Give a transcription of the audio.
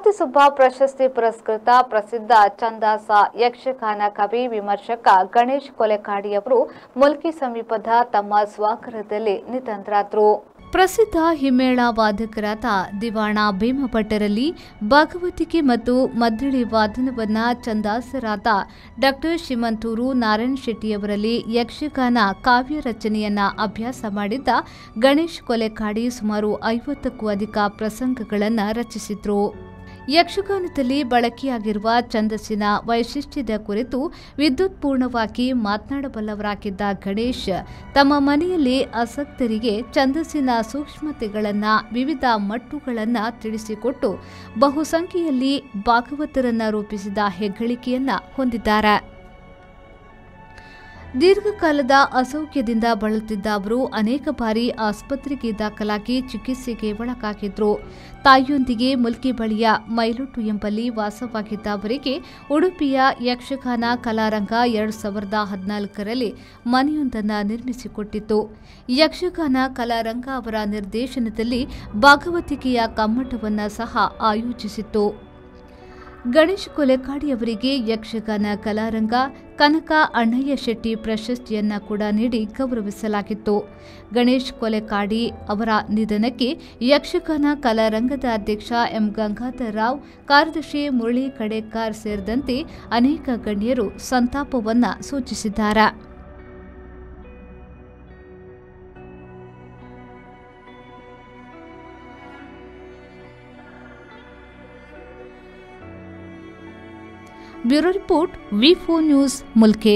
ಶಾಂತಿಸುಬ್ಬ ಪ್ರಶಸ್ತಿ ಪುರಸ್ಕೃತ ಪ್ರಸಿದ್ಧ ಛಂದಸ ಯಕ್ಷಗಾನ ಕವಿ ವಿಮರ್ಶಕ ಗಣೇಶ್ ಕೊಲೆಕಾಡಿಯವರು ಮುಲ್ಕಿ ಸಮೀಪದ ತಮ್ಮ ಸ್ವಗ್ರಹದಲ್ಲಿ ನಿಧನರಾದರು. ಪ್ರಸಿದ್ಧ ಹಿಮ್ಮೇಳ ವಾದಕರಾದ ದಿವಾಣ ಭೀಮಭಟ್ಟರಲ್ಲಿ ಭಾಗವತಿಕೆ ಮತ್ತು ಮದ್ದಳೆ ವಾದನವನ್ನ ಛಂದಸ್ಸರಾದ ಡಾ ಶ್ರೀಮಂತೂರು ನಾರಾಯಣ ಶೆಟ್ಟಿಯವರಲ್ಲಿ ಯಕ್ಷಗಾನ ಕಾವ್ಯ ರಚನೆಯನ್ನ ಅಭ್ಯಾಸ ಮಾಡಿದ್ದ ಗಣೇಶ್ ಕೊಲೆಕಾಡಿ ಸುಮಾರು 50ಕ್ಕೂ ಅಧಿಕ ಪ್ರಸಂಗಗಳನ್ನು ರಚಿಸಿದ್ರು. ಯಕ್ಷಗಾನದಲ್ಲಿ ಬಳಕೆಯಾಗಿರುವ ಛಂದಸ್ಸಿನ ವೈಶಿಷ್ಟ್ಯದ ಕುರಿತು ವಿದ್ಯುತ್ಪೂರ್ಣವಾಗಿ ಮಾತನಾಡಬಲ್ಲವರಾಗಿದ್ದ ಗಣೇಶ್ ತಮ್ಮ ಮನೆಯಲ್ಲಿ ಆಸಕ್ತರಿಗೆ ಛಂದಸ್ಸಿನ ಸೂಕ್ಷ್ಮತೆಗಳನ್ನು ವಿವಿಧ ಮಟ್ಟುಗಳನ್ನು ತಿಳಿಸಿಕೊಟ್ಟು ಬಹುಸಂಖ್ಯೆಯಲ್ಲಿ ಭಾಗವತರನ್ನು ರೂಪಿಸಿದ ಹೆಗ್ಗಳಿಕೆಯನ್ನ ಹೊಂದಿದ್ದಾರೆ. ದೀರ್ಘಕಾಲದ ಅಸೌಖ್ಯದಿಂದ ಬಳಲುತ್ತಿದ್ದ ಅವರು ಅನೇಕ ಬಾರಿ ಆಸ್ಪತ್ರೆಗೆ ದಾಖಲಾಗಿ ಚಿಕಿತ್ಸೆಗೆ ಒಳಗಾಗಿದ್ರು. ತಾಯಿಯೊಂದಿಗೆ ಮುಲ್ಕಿ ಬಳಿಯ ಮೈಲೊಟ್ಟು ಎಂಬಲ್ಲಿ ವಾಸವಾಗಿದ್ದ ಅವರಿಗೆ ಉಡುಪಿಯ ಯಕ್ಷಗಾನ ಕಲಾರಂಗ 2014ರಲ್ಲಿ ಮನೆಯೊಂದನ್ನು ನಿರ್ಮಿಸಿಕೊಟ್ಟಿತ್ತು. ಯಕ್ಷಗಾನ ಕಲಾರಂಗ ಅವರ ನಿರ್ದೇಶನದಲ್ಲಿ ಭಾಗವತಿಕೆಯ ಕಮ್ಮಟವನ್ನು ಸಹ ಆಯೋಜಿಸಿತ್ತು. ಗಣೇಶ್ ಕೊಲೆಕಾಡಿ ಅವರಿಗೆ ಯಕ್ಷಗಾನ ಕಲಾರಂಗ ಕನಕ ಅಣ್ಣಯ್ಯ ಶೆಟ್ಟಿ ಪ್ರಶಸ್ತಿಯನ್ನ ಕೂಡ ನೀಡಿ ಗೌರವಿಸಲಾಗಿತ್ತು. ಗಣೇಶ್ ಕೊಲೆಕಾಡಿ ಅವರ ನಿಧನಕ್ಕೆ ಯಕ್ಷಗಾನ ಕಲಾರಂಗದ ಅಧ್ಯಕ್ಷ ಎಂ ಗಂಗಾಧರ ರಾವ್, ಕಾರ್ಯದರ್ಶಿ ಮುರಳಿ ಕಡೇಕರ್ ಸೇರಿದಂತೆ ಅನೇಕ ಗಣ್ಯರು ಸಂತಾಪವನ್ನ ಸೂಚಿಸಿದ್ದಾರೆ. Bureau report V4 news मुल्के।